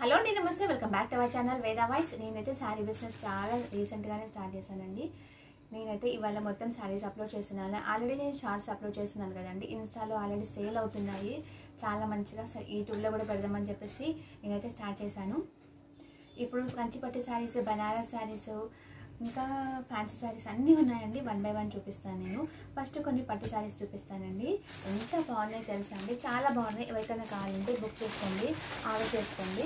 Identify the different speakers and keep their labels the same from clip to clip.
Speaker 1: Hello అండి, నమస్తే. Welcome back to our channel Veda voice. నేనైతే శారీ బిజినెస్ చాలా రీసెంట్గానే స్టార్ట్ చేశానండి. నేనైతే ఇవాళ మొత్తం శారీస్ అప్లోడ్ చేస్తున్నాను. ఆల్రెడీ నేను షార్ట్స్ అప్లోడ్ చేస్తున్నాను కదండి. ఇన్స్టాలో ఆల్రెడీ సేల్ అవుతున్నాయి. చాలా మంచిగా యూట్యూబ్లో కూడా పెడదామని చెప్పేసి నేనైతే స్టార్ట్ చేశాను. ఇప్పుడు కంచిపట్టు శారీస్, బనారస్ శారీస్, ఇంకా ఫ్యాన్సీ శారీస్ అన్నీ ఉన్నాయండి. 1 by 1 చూపిస్తాను. నేను ఫస్ట్ కొన్ని పట్టు శారీస్ చూపిస్తానండి. ఎంత బాగున్నాయి తెలుసా అండి, చాలా బాగున్నాయి. ఎవరికైనా కావాలంటే బుక్ చేసుకోండి, ఆర్డర్ చేసుకోండి.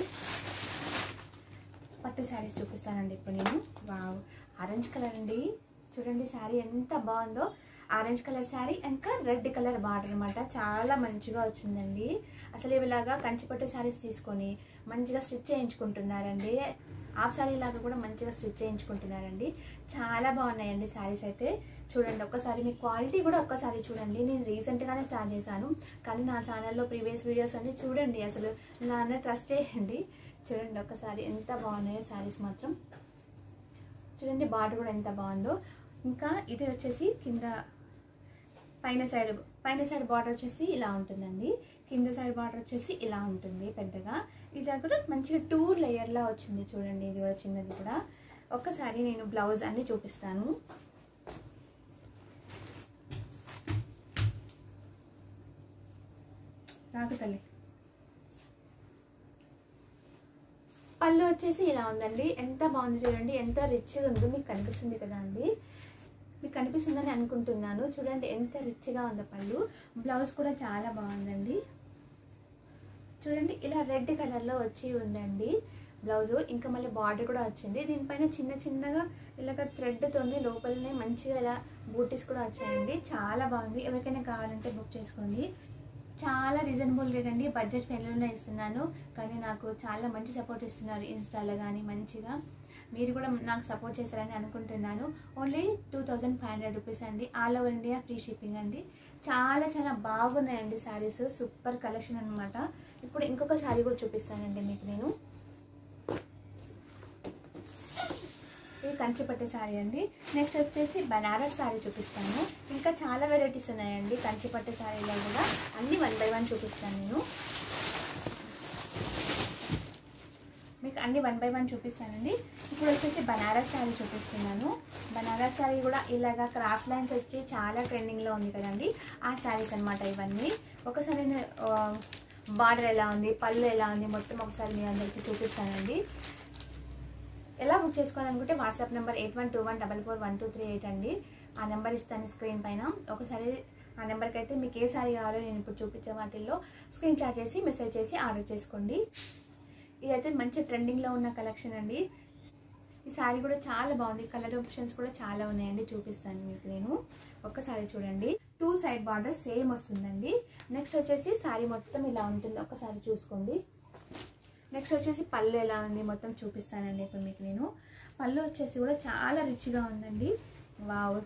Speaker 1: పట్టు శారీస్ చూపిస్తానండి ఇప్పుడు నేను. వావ్, ఆరెంజ్ కలర్ అండి. చూడండి శారీ ఎంత బాగుందో. ఆరెంజ్ కలర్ శారీ ఇంకా రెడ్ కలర్ బార్డర్ అనమాట. చాలా మంచిగా వచ్చిందండి. అసలు ఇలాగా కంచిపట్టు శారీస్ తీసుకొని మంచిగా స్టిచ్ చేయించుకుంటున్నారండి. హాఫ్ శారీ లాగా కూడా మంచిగా స్టిచ్ చేయించుకుంటున్నారండి. చాలా బాగున్నాయండి శారీస్ అయితే. చూడండి ఒక్కసారి, మీ క్వాలిటీ కూడా ఒక్కసారి చూడండి. నేను రీసెంట్గానే స్టార్ట్ చేశాను, కానీ నా ఛానల్లో ప్రీవియస్ వీడియోస్ అన్ని చూడండి. అసలు నా ట్రస్ట్ చేయండి. చూడండి ఒక్కసారి ఎంత బాగున్నాయో శారీస్ మాత్రం. చూడండి బార్డర్ కూడా ఎంత బాగుందో. ఇంకా ఇది వచ్చేసి కింద పైన సైడ్ బార్డర్ వచ్చేసి ఇలా ఉంటుందండి. కింద సైడ్ బార్డర్ వచ్చేసి ఇలా ఉంటుంది పెద్దగా. ఇది కూడా మంచిగా 2 లేయర్లా వచ్చింది. చూడండి ఇది కూడా చిన్నది కూడా. ఒక్కసారి నేను బ్లౌజ్ అన్ని చూపిస్తాను. నాకు తల్లి పళ్ళు వచ్చేసి ఇలా ఉందండి. ఎంత బాగుంది చూడండి, ఎంత రిచ్గా ఉందో. మీకు కనిపిస్తుంది కదా అండి, మీకు కనిపిస్తుందని అనుకుంటున్నాను. చూడండి ఎంత రిచ్గా ఉందో పళ్ళు. బ్లౌజ్ కూడా చాలా బాగుందండి. చూడండి ఇలా రెడ్ కలర్లో వచ్చి ఉందండి బ్లౌజ్. ఇంకా మళ్ళీ బార్డర్ కూడా వచ్చింది. దీనిపైన చిన్నగా ఇలాగ థ్రెడ్తోనే లోపలనే మంచిగా ఇలా బూటీస్ కూడా వచ్చాయండి. చాలా బాగుంది. ఎవరికైనా కావాలంటే బుక్ చేసుకోండి. చాలా రీజనబుల్ రేట్ అండి. బడ్జెట్ ఫ్రెండ్లీలోనే ఇస్తున్నాను, కానీ నాకు చాలా మంచి సపోర్ట్ ఇస్తున్నారు ఇన్స్టాలో కానీ. మంచిగా మీరు కూడా నాకు సపోర్ట్ చేస్తారని అనుకుంటున్నాను. ఓన్లీ 2500 రూపీస్ అండి. All over India free shipping అండి. చాలా బాగున్నాయండి శారీస్. సూపర్ కలెక్షన్ అనమాట. ఇప్పుడు ఇంకొక శారీ కూడా చూపిస్తానండి మీకు నేను. ఇది కంచిపట్టు శారీ అండి. నెక్స్ట్ వచ్చేసి బనారస్ శారీ చూపిస్తాను. ఇంకా చాలా వెరైటీస్ ఉన్నాయండి కంచిపట్టు శారీలో కూడా. అన్ని 1 by 1 చూపిస్తాను నేను మీకు. అన్ని 1 by 1 చూపిస్తానండి. ఇప్పుడు వచ్చేసి బనారస్ శారీ చూపిస్తున్నాను. బనారస్ శారీ కూడా ఇలాగా క్రాస్ లైన్స్ వచ్చి చాలా ట్రెండింగ్లో ఉంది కదండి. ఆ శారీస్ అనమాట ఇవన్నీ. ఒకసారి బార్డర్ ఎలా ఉంది, పళ్ళు ఎలా ఉంది, మొత్తం ఒకసారి మీ అందరికీ చూపిస్తానండి. ఎలా బుక్ చేసుకోవాలనుకుంటే వాట్సాప్ నెంబర్ 8121441238 అండి. ఆ నెంబర్ ఇస్తాను స్క్రీన్ పైన. ఒకసారి ఆ నెంబర్కి అయితే మీకు ఏ శారీ కావాలో నేను ఇప్పుడు చూపించే వాటిల్లో స్క్రీన్ షాట్ చేసి మెసేజ్ చేసి ఆర్డర్ చేసుకోండి. ఇదైతే మంచి ట్రెండింగ్లో ఉన్న కలెక్షన్ అండి. ఈ శారీ కూడా చాలా బాగుంది. కలర్ ఆప్షన్స్ కూడా చాలా ఉన్నాయండి. చూపిస్తాను మీకు నేను. ఒక్కసారి చూడండి. 2 సైడ్ బార్డర్ సేమ్ వస్తుందండి. నెక్స్ట్ వచ్చేసి శారీ మొత్తం ఇలా ఉంటుంది. ఒక్కసారి చూసుకోండి. నెక్స్ట్ వచ్చేసి పళ్ళు ఎలా ఉంది మొత్తం చూపిస్తానండి ఇప్పుడు మీకు నేను. పళ్ళు వచ్చేసి కూడా చాలా రిచ్గా ఉందండి. వావ్,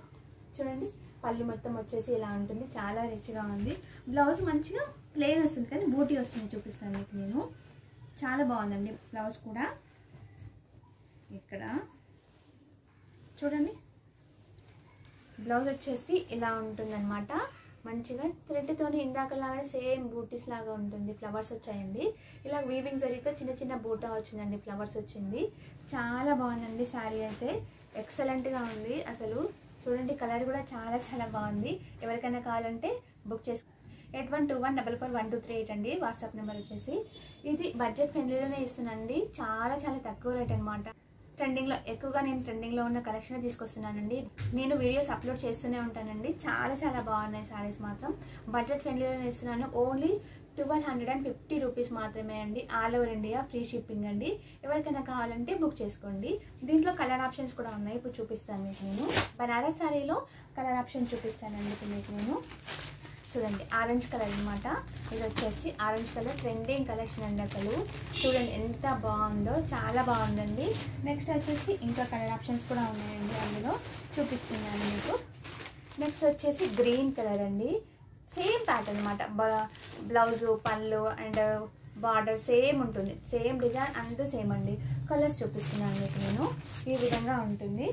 Speaker 1: చూడండి పళ్ళు మొత్తం వచ్చేసి ఇలా ఉంటుంది. చాలా రిచ్గా ఉంది. బ్లౌజ్ మంచిగా ప్లెయిన్ వస్తుంది, కానీ బూటీ వస్తుంది. చూపిస్తాను మీకు నేను. చాలా బాగుందండి బ్లౌజ్ కూడా. ఇక్కడ చూడండి బ్లౌజ్ వచ్చేసి ఇలా ఉంటుందన్నమాట. మంచిగా థ్రెడ్తోని ఇందాకలాగా సేమ్ బూటీస్ లాగా ఉంటుంది. ఫ్లవర్స్ వచ్చాయండి. ఇలా వీవింగ్ జరిగితే చిన్న బూటా వచ్చిందండి, ఫ్లవర్స్ వచ్చింది. చాలా బాగుందండి శారీ అయితే. ఎక్సలెంట్గా ఉంది అసలు. చూడండి కలర్ కూడా చాలా బాగుంది. ఎవరికైనా కావాలంటే బుక్ చేసుకో. 8121441238 అండి వాట్సాప్ నెంబర్ వచ్చేసి. ఇది బడ్జెట్ ఫ్రెండ్లీలోనే ఇస్తున్నానండి. చాలా తక్కువ రేట్ అనమాట. ఎక్కువగా నేను ట్రెండింగ్లో ఉన్న కలెక్షన్ తీసుకొస్తున్నానండి. నేను వీడియోస్ అప్లోడ్ చేస్తూనే ఉంటానండి. చాలా బాగున్నాయి శారీస్ మాత్రం. బడ్జెట్ ఫ్రెండ్లీలోనే ఇస్తున్నాను. ఓన్లీ 1250 రూపీస్ మాత్రమే అండి. All over India free shipping అండి. ఎవరికైనా కావాలంటే బుక్ చేసుకోండి. దీంట్లో కలర్ ఆప్షన్స్ కూడా ఉన్నాయి. ఇప్పుడు చూపిస్తాను మీకు నేను. బనారస్ శారీలో కలర్ ఆప్షన్ చూపిస్తానండి ఇప్పుడు మీకు నేను. చూడండి ఆరెంజ్ కలర్ అనమాట. ఇది వచ్చేసి ఆరెంజ్ కలర్ ట్రెండింగ్ కలెక్షన్ అండి అసలు. చూడండి ఎంత బాగుందో, చాలా బాగుందండి. నెక్స్ట్ వచ్చేసి ఇంకా కలర్ ఆప్షన్స్ కూడా ఉన్నాయండి, అందులో చూపిస్తున్నాను మీకు. నెక్స్ట్ వచ్చేసి గ్రీన్ కలర్ అండి. సేమ్ ప్యాటర్న్ అనమాట. బ్లౌజు, పళ్ళు అండ్ బార్డర్ సేమ్ ఉంటుంది. సేమ్ డిజైన్ అంతా సేమ్ అండి. కలర్స్ చూపిస్తున్నాను మీకు నేను. ఈ విధంగా ఉంటుంది.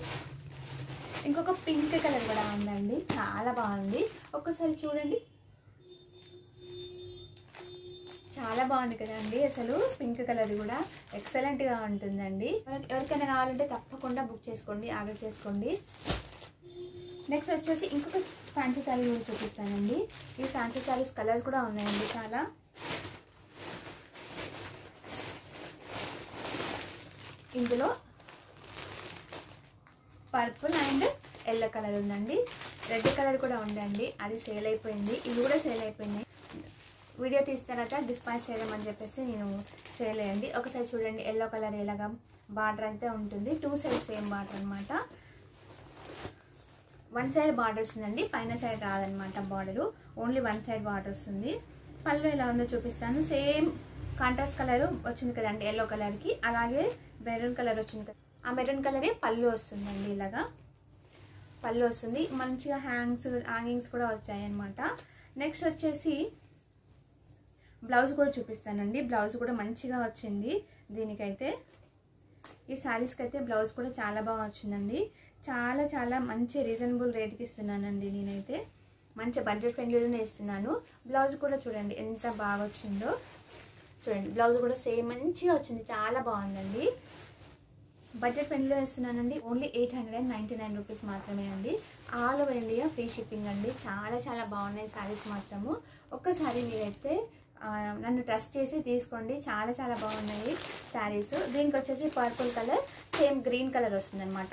Speaker 1: ఇంకొక పింక్ కలర్ కూడా ఉందండి. చాలా బాగుంది. ఒక్కసారి చూడండి. చాలా బాగుంది కదండి. అసలు పింక్ కలర్ కూడా ఎక్సలెంట్గా ఉంటుందండి. ఎవరికైనా కావాలంటే తప్పకుండా బుక్ చేసుకోండి, ఆర్డర్ చేసుకోండి. నెక్స్ట్ వచ్చేసి ఇంకొక ఫ్యాన్సీ శారీ కూడా చూపిస్తానండి. ఈ ఫ్యాన్సీ శారీస్ కలర్స్ కూడా ఉన్నాయండి చాలా. ఇందులో పర్పుల్ అండ్ ఎల్లో కలర్ ఉందండి. రెడ్ కలర్ కూడా ఉందండి, అది సేల్ అయిపోయింది. ఇవి కూడా సేల్ అయిపోయినాయి. వీడియో తీసిన తర్వాత డిస్పాచ్ చేయడం అని చెప్పేసి నేను చేయలేండి. ఒకసారి చూడండి, ఎల్లో కలర్ ఇలాగా బార్డర్ అయితే ఉంటుంది. 2 సైడ్ సేమ్ బార్డర్ అనమాట. 1 సైడ్ బార్డర్స్ ఉందండి, పైన సైడ్ రాదనమాట బార్డరు, ఓన్లీ 1 సైడ్ బార్డర్ వస్తుంది. పళ్ళు ఎలా ఉందో చూపిస్తాను. సేమ్ కాంట్రాస్ట్ కలర్ వచ్చింది కదండి ఎల్లో కలర్కి, అలాగే మెరూన్ కలర్ వచ్చింది కదా, ఆ మెరూన్ కలరే పళ్ళు వస్తుందండి. ఇలాగా పళ్ళు వస్తుంది. మంచిగా హ్యాంగింగ్స్ కూడా వచ్చాయి అనమాట. నెక్స్ట్ వచ్చేసి బ్లౌజ్ కూడా చూపిస్తానండి. బ్లౌజ్ కూడా మంచిగా వచ్చింది దీనికైతే. ఈ శారీస్కి అయితే బ్లౌజ్ కూడా చాలా బాగా వచ్చిందండి. చాలా చాలా మంచి రీజనబుల్ రేట్కి ఇస్తున్నానండి నేనైతే. మంచి బడ్జెట్ ఫ్రెండ్లీలోనే ఇస్తున్నాను. బ్లౌజ్ కూడా చూడండి ఎంత బాగా వచ్చిందో. చూడండి బ్లౌజ్ కూడా సేమ్ మంచిగా వచ్చింది, చాలా బాగుందండి. బడ్జెట్ ఫ్రెండ్లీలో ఇస్తున్నానండి. ఓన్లీ 899 రూపీస్ మాత్రమే అండి. All over India free shipping అండి. చాలా చాలా బాగున్నాయి శారీస్ మాత్రము. ఒక్కసారి మీరైతే నన్ను ట్రస్ట్ చేసి తీసుకోండి, చాలా చాలా బాగున్నాయి శారీస్. దీనికి వచ్చేసి purple colour, same green colour వస్తుంది అనమాట.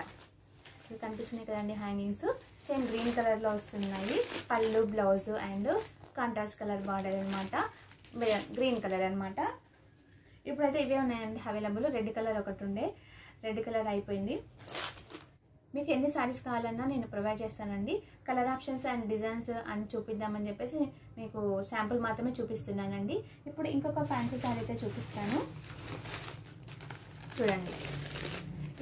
Speaker 1: ఇవి కనిపిస్తున్నాయి కదండి హ్యాంగింగ్స్, సేమ్ గ్రీన్ కలర్లో వస్తున్నాయి. పళ్ళు, blouse and contrast colour border అనమాట, గ్రీన్ కలర్ అనమాట. ఇప్పుడైతే ఇవే ఉన్నాయండి అవైలబుల్. రెడ్ కలర్ ఒకటి ఉండే, రెడ్ కలర్ అయిపోయింది. మీకు ఎన్ని శారీస్ కావాలన్నా నేను ప్రొవైడ్ చేస్తానండి. కలర్ ఆప్షన్స్ అండ్ డిజైన్స్ అని చూపిద్దామని చెప్పేసి మీకు శాంపుల్ మాత్రమే చూపిస్తున్నానండి. ఇప్పుడు ఇంకొక ఫ్యాన్సీ శారీ అయితే చూపిస్తాను. చూడండి,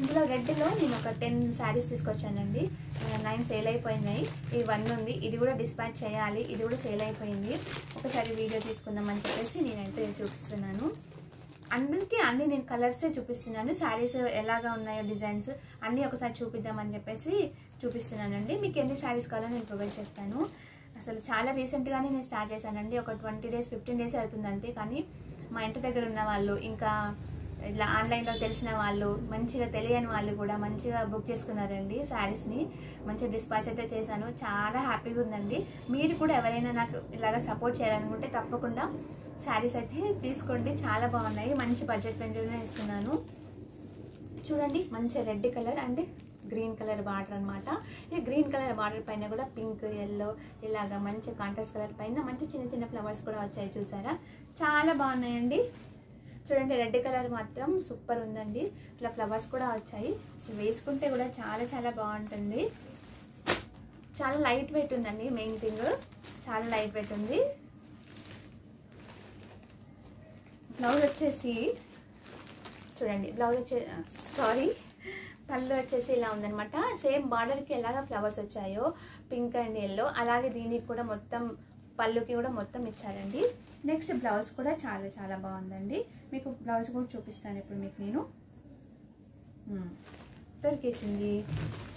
Speaker 1: ఇందులో రెడ్లో నేను ఒక 10 శారీస్ తీసుకొచ్చానండి. 9 సేల్ అయిపోయినాయి. ఇది 1 ఉంది, ఇది కూడా డిస్పాచ్ చేయాలి, ఇది కూడా సేల్ అయిపోయింది. ఒకసారి వీడియో తీసుకుందామని చెప్పేసి నేనైతే చూపిస్తున్నాను. అందరికీ అన్ని నేను కలర్సే చూపిస్తున్నాను. శారీస్ ఎలాగా ఉన్నాయో డిజైన్స్ అన్నీ ఒకసారి చూపిద్దామని చెప్పేసి చూపిస్తున్నానండి. మీకు ఎన్ని శారీస్ కావాలో నేను ప్రొవైడ్ చేస్తాను. అసలు చాలా రీసెంట్గానే నేను స్టార్ట్ చేశానండి. ఒక 20 days 15 days అవుతుంది అంతే. కానీ మా ఇంటి దగ్గర ఉన్న వాళ్ళు, ఇంకా ఇట్లా ఆన్లైన్లో తెలిసిన వాళ్ళు, మంచిగా తెలియని వాళ్ళు కూడా మంచిగా బుక్ చేసుకున్నారండి శారీస్ని. మంచిగా డిస్పాచ్ అయితే చేశాను. చాలా హ్యాపీగా ఉందండి. మీరు కూడా ఎవరైనా నాకు ఇలాగా సపోర్ట్ చేయాలనుకుంటే తప్పకుండా శారీస్ అయితే తీసుకోండి, చాలా బాగున్నాయి. మంచి బడ్జెట్ ఫ్రెండ్లీనే ఇస్తున్నాను. చూడండి, మంచి red colour and green colour border అనమాట. ఈ గ్రీన్ కలర్ బార్డర్ పైన కూడా పింక్, ఎల్లో ఇలాగా మంచి కాంట్రాస్ట్ కలర్ పైన మంచి చిన్న చిన్న ఫ్లవర్స్ కూడా వచ్చాయి, చూసారా? చాలా బాగున్నాయండి. చూడండి, రెడ్ కలర్ మాత్రం సూపర్ ఉందండి. ఇట్లా ఫ్లవర్స్ కూడా వచ్చాయి. వేసుకుంటే కూడా చాలా చాలా బాగుంటుంది. చాలా లైట్ వెయిట్ ఉందండి. మెయిన్ థింగ్ చాలా లైట్ వెయిట్ ఉంది. బ్లౌజ్ వచ్చేసి చూడండి, పళ్ళు వచ్చేసి ఇలా ఉందనమాట. సేమ్ బార్డర్కి ఎలాగ ఫ్లవర్స్ వచ్చాయో పింక్ అండ్ ఎల్లో, అలాగే దీనికి కూడా మొత్తం పళ్ళుకి కూడా మొత్తం ఇచ్చారండి. నెక్స్ట్ బ్లౌజ్ కూడా చాలా చాలా బాగుందండి. మీకు బ్లౌజ్ కూడా చూపిస్తాను ఇప్పుడు. మీకు నేను దొరికేసింది.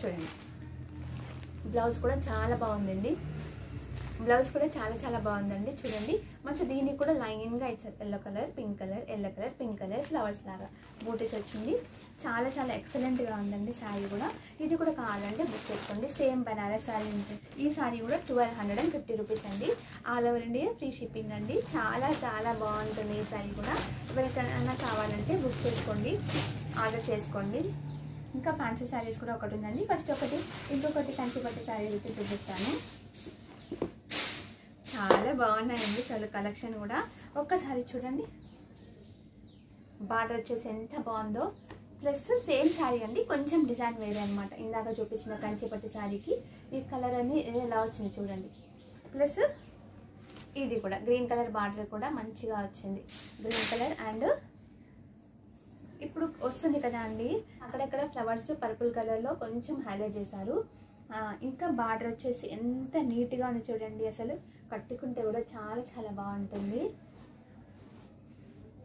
Speaker 1: చూడండి, బ్లౌజ్ కూడా చాలా బాగుందండి. బ్లౌజ్ కూడా చాలా చాలా బాగుందండి. చూడండి, మంచి దీనికి కూడా లైన్గా ఇచ్చారు. Yellow colour, pink colour, yellow colour, pink colour flowers లాగా బూటీస్ వచ్చింది. చాలా చాలా ఎక్సలెంట్గా ఉందండి శారీ కూడా. ఇది కూడా కావాలంటే బుక్ చేసుకోండి. సేమ్ బనారస్ శారీ ఉంటుంది. ఈ శారీ కూడా 1250 రూపీస్ అండి. All over India free shipping అండి. చాలా చాలా బాగుంటుంది ఈ శారీ కూడా. ఎవరికైనా కావాలంటే బుక్ చేసుకోండి, ఆర్డర్ చేసుకోండి. ఇంకా ఫ్యాన్సీ శారీస్ కూడా ఒకటి ఉందండి. ఫస్ట్ ఇంకొకటి కంచి పట్టు శారీ అయితే చూపిస్తాను. చాలా బాగున్నాయండి అసలు కలెక్షన్ కూడా. ఒక్కసారి చూడండి, బార్డర్ వచ్చేసి ఎంత బాగుందో. ప్లస్ సేమ్ శారీ అండి, కొంచెం డిజైన్ వేరే అనమాట. ఇందాక చూపించిన కంచిపట్టు శారీకి ఈ కలర్ అన్ని ఎలా వచ్చింది చూడండి. ప్లస్ ఇది కూడా గ్రీన్ కలర్ బార్డర్ కూడా మంచిగా వచ్చింది. గ్రీన్ కలర్ అండ్ ఇప్పుడు వస్తుంది కదా అండి, అక్కడక్కడ ఫ్లవర్స్ పర్పుల్ కలర్లో కొంచెం హైలైట్ చేశారు. ఇంకా బార్డర్ వచ్చేసి ఎంత నీట్గా ఉంది చూడండి. అసలు కట్టుకుంటే కూడా చాలా చాలా బాగుంటుంది.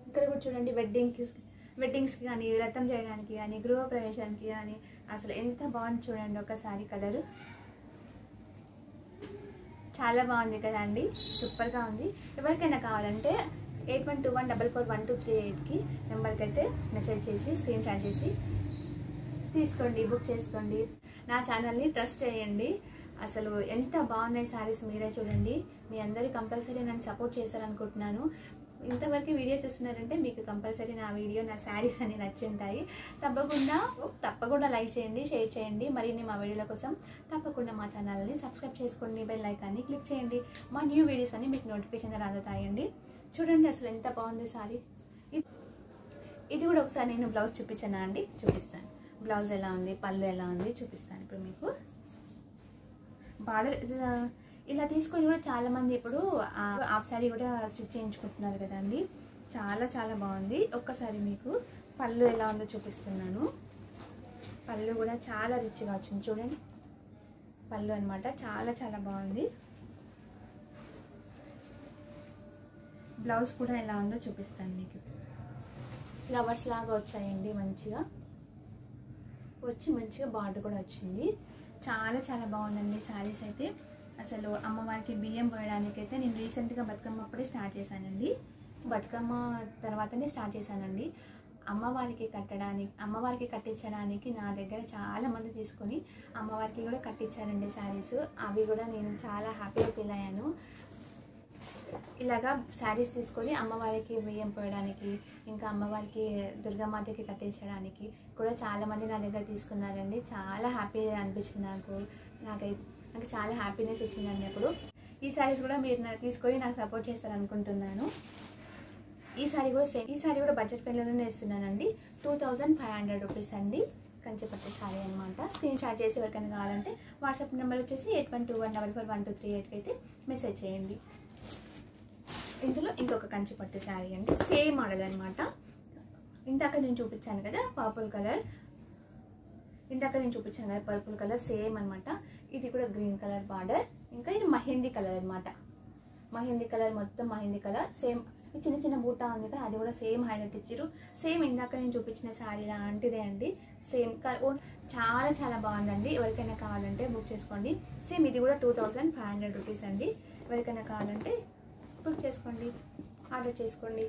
Speaker 1: ఇక్కడ కూడా చూడండి, వెడ్డింగ్స్కి కానీ, వ్రతం చేయడానికి కానీ, గృహప్రవేశానికి కానీ అసలు ఎంత బాగుంది చూడండి. ఒకసారి కలరు చాలా బాగుంది కదా అండి, సూపర్గా ఉంది. ఎవరికైనా కావాలంటే 8121441238కి నెంబర్కి అయితే మెసేజ్ చేసి స్క్రీన్ షాట్ చేసి తీసుకోండి, బుక్ చేసుకోండి. నా ఛానల్ని ట్రస్ట్ చేయండి. అసలు ఎంత బాగున్నాయి శారీస్, మీరే చూడండి. మీ అందరూ కంపల్సరీ నన్ను సపోర్ట్ చేస్తారనుకుంటున్నాను. ఇంతవరకు వీడియో చూస్తున్నారంటే మీకు కంపల్సరీ నా వీడియో, నా శారీస్ అని నచ్చి ఉంటాయి. తప్పకుండా లైక్ చేయండి, షేర్ చేయండి. మరిన్ని మా వీడియోల కోసం తప్పకుండా మా ఛానల్ని సబ్స్క్రైబ్ చేసుకోండి, బెల్ ఐకాన్ని క్లిక్ చేయండి. మా న్యూ వీడియోస్ అన్ని మీకు నోటిఫికేషన్గా అందుతాయండి. చూడండి అసలు ఎంత బాగుంది శారీ. ఇది కూడా ఒకసారి నేను బ్లౌజ్ చూపించానా అండి, చూపిస్తాను. బ్లౌజ్ ఎలా ఉంది, పళ్ళు ఎలా ఉంది చూపిస్తాను ఇప్పుడు మీకు. బార్డర్ ఇలా తీసుకొని కూడా చాలామంది ఇప్పుడు హాఫ్ శారీ కూడా స్టిచ్ చేయించుకుంటున్నారు కదండి. చాలా చాలా బాగుంది. ఒక్కసారి మీకు పళ్ళు ఎలా ఉందో చూపిస్తున్నాను. పళ్ళు కూడా చాలా రిచ్గా వచ్చింది చూడండి. పళ్ళు అనమాట చాలా చాలా బాగుంది. బ్లౌజ్ కూడా ఎలా ఉందో చూపిస్తాను మీకు. ఫ్లవర్స్ లాగా వచ్చాయండి, మంచిగా బార్డర్ కూడా వచ్చింది. చాలా చాలా బాగుందండి శారీస్ అయితే. అసలు అమ్మవారికి బియ్యం పోయడానికైతే నేను రీసెంట్గా బతుకమ్మ అప్పుడే స్టార్ట్ చేశానండి. బతుకమ్మ తర్వాతనే స్టార్ట్ చేశానండి. అమ్మవారికి కట్టించడానికి నా దగ్గర చాలా మంది తీసుకొని అమ్మవారికి కూడా కట్టించారండి శారీస్. అవి కూడా నేను చాలా హ్యాపీగా ఫీల్ అయ్యాను. ఇలాగా శారీస్ తీసుకొని అమ్మవారికి బియ్యం పోయడానికి, ఇంకా అమ్మవారికి దుర్గామాతకి కట్టించడానికి కూడా చాలామంది నా దగ్గర తీసుకున్నారండి. చాలా హ్యాపీగా అనిపించింది నాకు చాలా హ్యాపీనెస్ ఇచ్చిందండి. అప్పుడు ఈ శారీస్ కూడా మీరు తీసుకొని నాకు సపోర్ట్ చేస్తారనుకుంటున్నాను. ఈ శారీ కూడా బడ్జెట్ ఫ్రెండ్లోనే ఇస్తున్నానండి. 2500 రూపీస్ అండి. కంచిపట్టు శారీ అనమాట. స్క్రీన్ షాట్ చేసి ఎవరికైనా కావాలంటే వాట్సాప్ నెంబర్ వచ్చేసి 8121441238కి అయితే మెసేజ్ చేయండి. ఇందులో ఇంకొక కంచిపట్టు శారీ అండి, సేమ్ మోడల్ అనమాట. ఇందాక నేను చూపించాను కదా పర్పుల్ కలర్, సేమ్ అనమాట. ఇది కూడా గ్రీన్ కలర్ బార్డర్, ఇంకా ఇది మహేందీ కలర్ అనమాట. మొత్తం మహేందీ కలర్ సేమ్. ఈ చిన్న చిన్న బూటా ఉంది కదా, అది కూడా సేమ్ హైలైట్ ఇచ్చారు. సేమ్ ఇందాక నేను చూపించిన శారీ లాంటిదే అండి. సేమ్ కలర్, చాలా చాలా బాగుందండి. ఎవరికైనా కావాలంటే బుక్ చేసుకోండి. సేమ్ ఇది కూడా 2500 రూపీస్ అండి. ఎవరికైనా కావాలంటే బుక్ చేసుకోండి, ఆర్డర్ చేసుకోండి.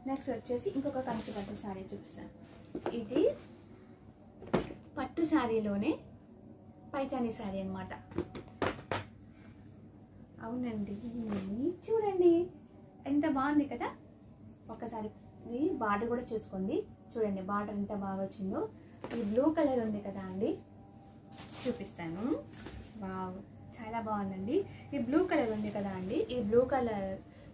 Speaker 1: నెక్స్ట్ వచ్చేసి ఇంకొక కంచిపట్టు శారీ చూపిస్తాను. ఇది పట్టు శారీలోనే పైతాని శారీ అనమాట. అవునండి, చూడండి ఎంత బాగుంది కదా. ఒక్కసారి ఇది బార్డర్ కూడా చూసుకోండి. చూడండి బార్డర్ ఎంత బాగా వచ్చిందో. ఈ బ్లూ కలర్ ఉంది కదా అండి, చూపిస్తాను. వావ్, చాలా బాగుందండి. ఈ బ్లూ కలర్ ఉంది కదా అండి, ఈ బ్లూ కలర్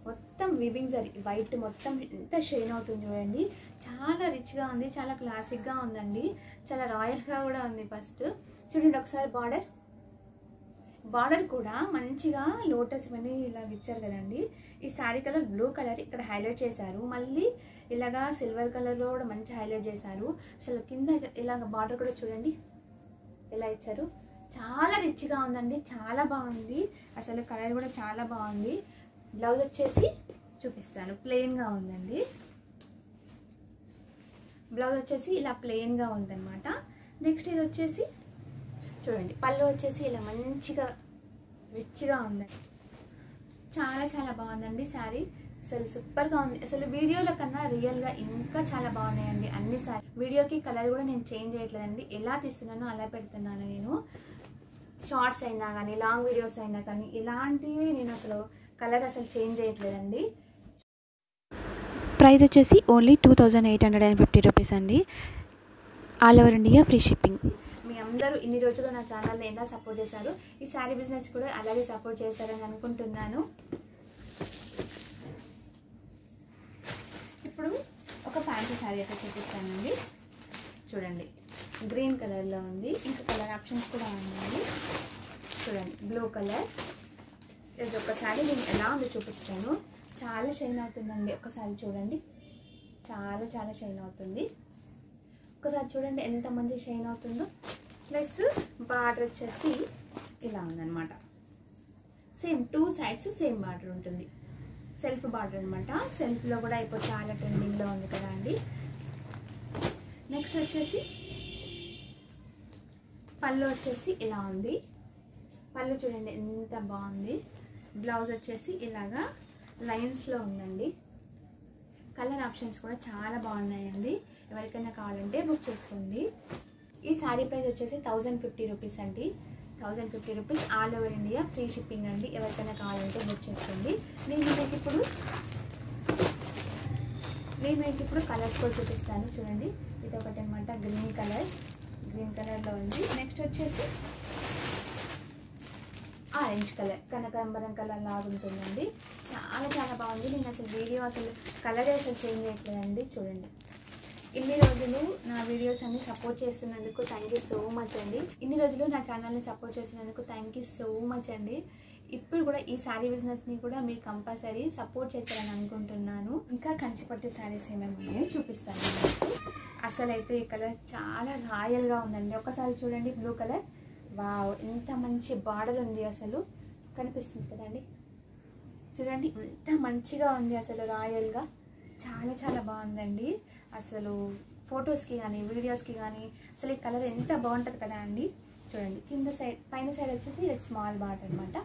Speaker 1: మొత్తం వివింగ్ జరీ వైట్ మొత్తం ఎంత షైన్ అవుతుంది చూడండి. చాలా రిచ్గా ఉంది, చాలా క్లాసిక్గా ఉందండి, చాలా రాయల్గా కూడా ఉంది. ఫస్ట్ చూడండి ఒకసారి బార్డర్ కూడా మంచిగా లోటస్ ఇవన్నీ ఇలాగ ఇచ్చారు కదండి. ఈ శారీ కలర్ బ్లూ కలర్ ఇక్కడ హైలైట్ చేశారు. మళ్ళీ ఇలాగా సిల్వర్ కలర్లో కూడా మంచి హైలైట్ చేశారు. అసలు కింద ఇలాగ బార్డర్ కూడా చూడండి ఎలా ఇచ్చారు. చాలా రిచ్గా ఉందండి, చాలా బాగుంది. అసలు కలర్ కూడా చాలా బాగుంది. బ్లౌజ్ వచ్చేసి చూపిస్తాను, ప్లెయిన్గా ఉందండి. బ్లౌజ్ వచ్చేసి ఇలా ప్లెయిన్గా ఉందన్నమాట. నెక్స్ట్ ఇది వచ్చేసి చూడండి పళ్ళు వచ్చేసి ఇలా మంచిగా రిచ్గా ఉందండి. చాలా చాలా బాగుందండి శారీ. అసలు సూపర్గా ఉంది. అసలు వీడియోల కన్నా రియల్గా ఇంకా చాలా బాగున్నాయండి అన్ని శారీ. వీడియోకి కలర్ కూడా నేను చేంజ్ చేయట్లేదండి, ఎలా తీస్తున్నానో అలా పెడుతున్నాను నేను. షార్ట్స్ అయినా కానీ లాంగ్ వీడియోస్ అయినా కానీ ఇలాంటివి నేను అసలు కలర్ అసలు చేంజ్ చేయట్లేదండి.
Speaker 2: ప్రైస్ వచ్చేసి ఓన్లీ 2850 రూపీస్ అండి. All over India free shipping.
Speaker 1: మీ అందరూ ఇన్ని రోజులు నా ఛానల్ని ఎలా సపోర్ట్ చేశారు, ఈ శారీ బిజినెస్ కూడా అలాగే సపోర్ట్ చేస్తారని అనుకుంటున్నాను. ఇప్పుడు ఒక ఫ్యాన్సీ శారీ అయితే చూపిస్తానండి. చూడండి గ్రీన్ కలర్లో ఉంది, ఇంకా కలర్ ఆప్షన్స్ కూడా ఉన్నాయి. చూడండి బ్లూ కలర్. ఇది ఒకసారి నేను ఎలా ఉందో చూపిస్తాను. చాలా షైన్ అవుతుందండి. ఒకసారి చూడండి, చాలా చాలా షైన్ అవుతుంది. ఒకసారి చూడండి ఎంత మంచి షైన్ అవుతుందో. ప్లస్ బార్డర్ వచ్చేసి ఇలా ఉందన్నమాట. సేమ్ 2 సైడ్స్ సేమ్ బార్డర్ ఉంటుంది. సెల్ఫ్ బార్డర్ అనమాట. సెల్ఫ్లో కూడా ఇప్పుడు చాలా ట్రెండింగ్లో ఉంది కదా అండి. నెక్స్ట్ వచ్చేసి పళ్ళు వచ్చేసి ఇలా ఉంది. పళ్ళు చూడండి ఎంత బాగుంది. బ్లౌజ్ వచ్చేసి ఇలాగా లైన్స్లో ఉందండి. కలర్ ఆప్షన్స్ కూడా చాలా బాగున్నాయండి. ఎవరికైనా కావాలంటే బుక్ చేసుకోండి. ఈ శారీ ప్రైస్ వచ్చేసి 1050 రూపీస్ అండి. 1050 rupees all over India free shipping అండి. ఎవరికైనా కావాలంటే బుక్ చేసుకోండి. నేను మీకు ఇప్పుడు కలర్స్ కూడా చూపిస్తాను. చూడండి, ఇది ఒకటి అనమాట, గ్రీన్ కలర్లో ఉంది. నెక్స్ట్ వచ్చేసి ఆరెంజ్ కలర్, కనకాంబరం కలర్ లాగా ఉంటుందండి. చాలా చాలా బాగుంది. నేను అసలు వీడియో కలర్ అసలు చేంజ్ చేయట్లేదండి. చూడండి, ఇన్ని రోజులు నా వీడియోస్ అన్ని సపోర్ట్ చేస్తున్నందుకు థ్యాంక్ యూ సో మచ్ అండి. ఇన్ని రోజులు నా ఛానల్ని సపోర్ట్ చేస్తున్నందుకు థ్యాంక్ యూ సో మచ్ అండి. ఇప్పుడు కూడా ఈ శారీ బిజినెస్ని కూడా మీరు కంపల్సరీ సపోర్ట్ చేస్తారని అనుకుంటున్నాను. ఇంకా కంచిపట్టు శారీస్ ఏమేమి ఉన్నాయో చూపిస్తాను. అసలు అయితే ఈ కలర్ చాలా రాయల్గా ఉందండి. ఒకసారి చూడండి, బ్లూ కలర్. వావ్, ఎంత మంచి బార్డర్ ఉంది. అసలు కనిపిస్తుంది కదండి, చూడండి ఎంత మంచిగా ఉంది. అసలు రాయల్గా చాలా చాలా బాగుందండి. అసలు ఫొటోస్కి కానీ వీడియోస్కి కానీ అసలు ఈ కలర్ ఎంత బాగుంటుంది కదా అండి. చూడండి, పైన సైడ్ వచ్చేసి ఇది స్మాల్ బార్డర్ అనమాట.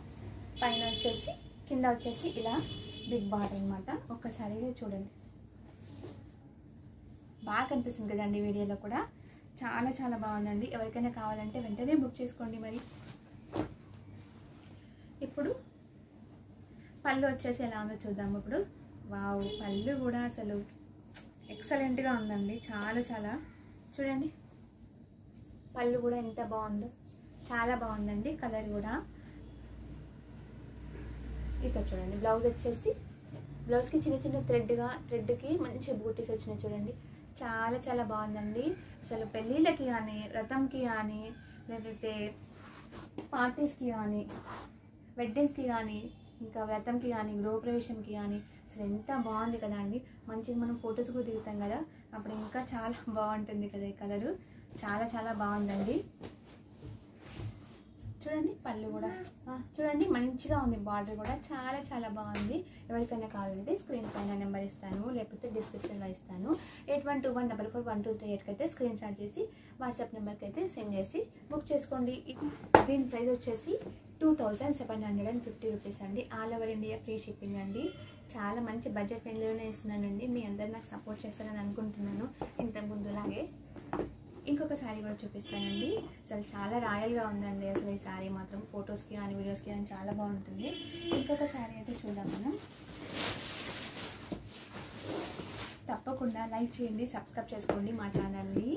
Speaker 1: పైన వచ్చేసి కింద వచ్చేసి ఇలా బిగ్ బార్డర్ అనమాట. ఒక్కసారిగా చూడండి, బాగా కనిపిస్తుంది కదండి వీడియోలో కూడా. చాలా చాలా బాగుందండి. ఎవరికైనా కావాలంటే వెంటనే బుక్ చేసుకోండి. మరి ఇప్పుడు పళ్ళు వచ్చేసి ఎలా ఉందో చూద్దాము. ఇప్పుడు వావ్, పళ్ళు కూడా అసలు ఎక్సలెంట్గా ఉందండి. చాలా చాలా చూడండి, పళ్ళు కూడా ఎంత బాగుందో, చాలా బాగుందండి. కలర్ కూడా ఇక్కడ చూడండి. బ్లౌజ్ వచ్చేసి బ్లౌజ్కి చిన్న చిన్న థ్రెడ్కి మంచి బూటీస్ వచ్చినాయి. చూడండి, చాలా చాలా బాగుందండి. అసలు పెళ్ళిళ్ళకి కానీ, వ్రతంకి కానీ, లేకపోతే పార్టీస్కి కానీ, వెడ్డింగ్స్కి కానీ, ఇంకా వ్రతంకి కానీ, గృహప్రవేశంకి కానీ అసలు ఎంత బాగుంది కదా అండి. మంచిగా మనం ఫొటోస్ కూడా దిగుతాం కదా, అప్పుడు ఇంకా చాలా బాగుంటుంది కదా ఈ కలరు. చాలా చాలా బాగుందండి. చూడండి, పళ్ళు కూడా చూడండి మంచిగా ఉంది. బార్డర్ కూడా చాలా చాలా బాగుంది. ఎవరికైనా కావాలంటే స్క్రీన్ పైన నెంబర్ ఇస్తాను, లేకపోతే డిస్క్రిప్షన్లో ఇస్తాను. 8121441238 అయితే స్క్రీన్ షాట్ చేసి వాట్సాప్ నెంబర్కి అయితే సెండ్ చేసి బుక్ చేసుకోండి. దీని ప్రైస్ వచ్చేసి 2750 రూపీస్ అండి. All over India free shipping అండి. చాలా మంచి బడ్జెట్ ఫ్రెండ్లీలోనే ఇస్తున్నానండి. మీ అందరు నాకు సపోర్ట్ చేస్తారని అనుకుంటున్నాను. ఇంత ముందులాగే ఇంకొక శారీ కూడా చూపిస్తానండి. అసలు చాలా రాయల్గా ఉందండి. అసలు ఈ శారీ మాత్రం ఫొటోస్కి కానీ వీడియోస్కి కానీ చాలా బాగుంటుంది. ఇంకొక శారీ అయితే చూద్దాం మనం. తప్పకుండా లైక్ చేయండి, సబ్స్క్రైబ్ చేసుకోండి మా ఛానల్ని.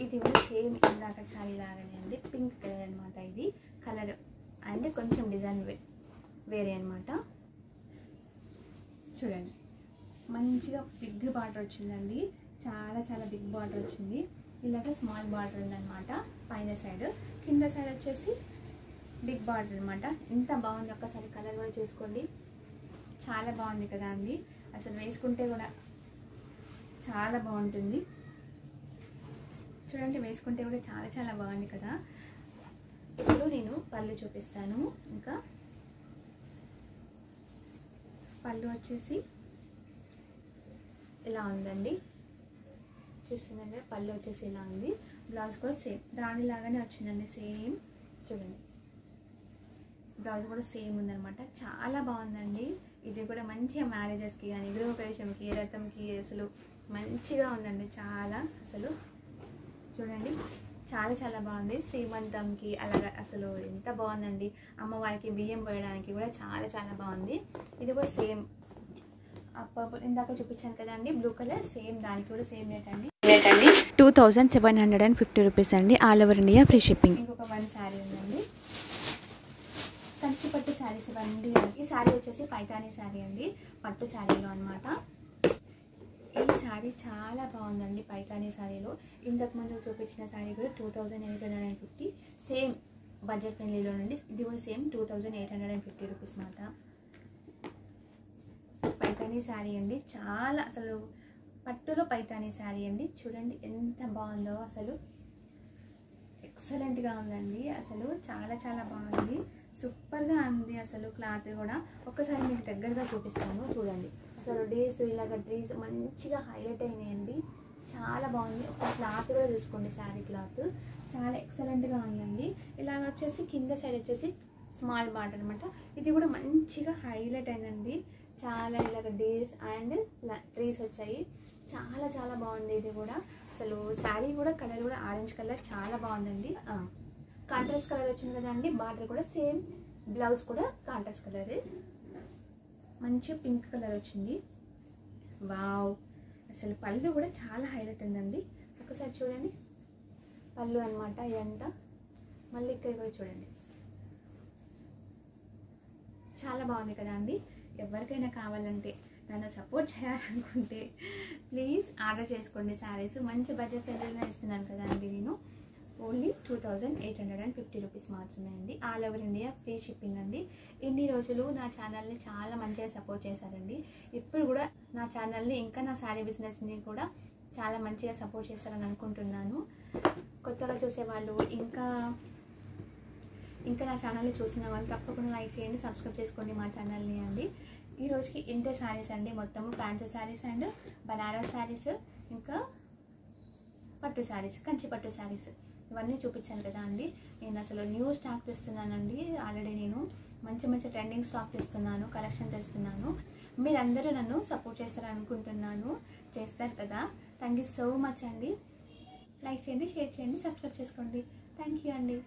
Speaker 1: ఇది కూడా సేమ్ ఇందాక శారీ లాగానే అండి. పింక్ కలర్ అనమాట. ఇది కలర్ అండ్ కొంచెం డిజైన్ వేరే అనమాట. చూడండి, మంచిగా బిగ్ బార్డర్ వచ్చిందండి. చాలా చాలా బిగ్ బార్డర్ వచ్చింది. ఇలాగ స్మాల్ బార్డర్ ఉందన్నమాట పైన సైడ్. కింద సైడ్ వచ్చేసి బిగ్ బార్డర్ అనమాట. ఎంత బాగుంది, ఒక్కసారి కలర్ కూడా చూసుకోండి. చాలా బాగుంది కదా అండి. అసలు వేసుకుంటే కూడా చాలా బాగుంటుంది. చూడండి, వేసుకుంటే కూడా చాలా చాలా బాగుంది కదా. ఇప్పుడు నేను పళ్ళు చూపిస్తాను. ఇంకా పళ్ళు వచ్చేసి ఇలా ఉందండి. చూస్తుందండి, పళ్ళు వచ్చేసి ఇలా ఉంది. బ్లౌజ్ కూడా సేమ్ దానిలాగానే వచ్చిందండి. సేమ్ చూడండి, బ్లౌజ్ కూడా సేమ్ ఉందనమాట. చాలా బాగుందండి. ఇది కూడా మంచిగా మ్యారేజెస్కి కానీ, గృహప్రవేశంకి, రథంకి అసలు మంచిగా ఉందండి. చాలా అసలు చూడండి, చాలా చాలా బాగుంది. శ్రీమంతంకి అలాగా అసలు ఎంత బాగుందండి. అమ్మవారికి బియ్యం పోయడానికి కూడా చాలా చాలా బాగుంది. ఇది కూడా సేమ్ పర్పుల్ ఇందాక చూపించాను కదండి, బ్లూ కలర్, సేమ్ దానికి కూడా సేమ్ రేట్ అండి.
Speaker 2: 2750 రూపీస్ అండి. All over India free shipping.
Speaker 1: ఇంకొక వన్ శారీ ఉందండి, కంచిపట్టు శారీస్ ఇవ్వండి. ఈ శారీ వచ్చేసి పైతానీ శారీ అండి, పట్టు శారీలో అనమాట. ఈ శారీ చాలా బాగుందండి. పైతానీ శారీలో ఇంతకుముందు చూపించిన శారీ కూడా 2850, సేమ్ బడ్జెట్ ఫ్రెండ్లీలో నుండి. ఇది కూడా సేమ్ 2850 రూపీస్ మాట. పైతానీ శారీ అండి. చాలా అసలు పట్టులో పైతానీ శారీ అండి. చూడండి ఎంత బాగుందో, అసలు ఎక్సలెంట్గా ఉందండి. అసలు చాలా చాలా బాగుంది, సూపర్గా ఉంది. అసలు క్లాత్ కూడా ఒక్కసారి మీకు దగ్గరగా చూపిస్తాను. చూడండి, అసలు డేస్ ఇలాగ డ్రెస్ మంచిగా హైలైట్ అయినాయండి. చాలా బాగుంది. ఒక క్లాత్ కూడా చూసుకోండి, శారీ క్లాత్ చాలా ఎక్సలెంట్గా ఉందండి. ఇలాగ వచ్చేసి కింద సైడ్ వచ్చేసి స్మాల్ బార్డర్ అనమాట. ఇది కూడా మంచిగా హైలైట్ అయిందండి. చాలా ఇలాగ డీర్స్ అండ్ ట్రీస్ వచ్చాయి. చాలా చాలా బాగుంది. ఇది కూడా అసలు శారీ కూడా కలర్ కూడా ఆరెంజ్ కలర్ చాలా బాగుందండి. కాంట్రాస్ట్ కలర్ వచ్చింది కదా అండి. బార్డర్ కూడా సేమ్, బ్లౌజ్ కూడా కాంట్రాస్ట్ కలర్, మంచి పింక్ కలర్ వచ్చింది. వావ్, అసలు పళ్ళు కూడా చాలా హైలైట్ ఉందండి. ఒకసారి చూడండి పళ్ళు అనమాట ఇదంతా. మళ్ళీ ఇక్కడ కూడా చూడండి, చాలా బాగుంది కదా అండి. ఎవరికైనా కావాలంటే, నన్ను సపోర్ట్ చేయాలనుకుంటే ప్లీజ్ ఆర్డర్ చేసుకోండి శారీస్. మంచి బడ్జెట్ ఫ్రెండ్లీగా ఇస్తున్నాను కదా అండి నేను. ఓన్లీ 2850 రూపీస్ మాత్రమే అండి. All over India free shipping అండి. ఇన్ని రోజులు నా ఛానల్ని చాలా మంచిగా సపోర్ట్ చేశారండి. ఇప్పుడు కూడా నా ఛానల్ని, ఇంకా నా శారీ బిజినెస్ని కూడా చాలా మంచిగా సపోర్ట్ చేస్తారని అనుకుంటున్నాను. కొత్తగా చూసేవాళ్ళు ఇంకా నా ఛానల్ని చూసిన వాళ్ళు తప్పకుండా లైక్ చేయండి, సబ్స్క్రైబ్ చేసుకోండి మా ఛానల్ని అండి. ఈ రోజుకి ఇంతే శారీస్ అండి. మొత్తము ఫ్యాన్సీ శారీస్ అండ్ బనారస్ శారీస్, ఇంకా పట్టు శారీస్, కంచి పట్టు శారీస్ ఇవన్నీ చూపించాను కదా అండి. నేను అసలు న్యూ స్టాక్ తెస్తున్నానండి. ఆల్రెడీ నేను మంచి ట్రెండింగ్ స్టాక్ తెస్తున్నాను, కలెక్షన్ తెస్తున్నాను. మీరందరూ నన్ను సపోర్ట్ చేస్తారని అనుకుంటున్నాను. చేస్తారు కదా. థ్యాంక్ యూ సో మచ్ అండి. లైక్ చేయండి, షేర్ చేయండి, సబ్స్క్రైబ్ చేసుకోండి. థ్యాంక్ యూ అండి.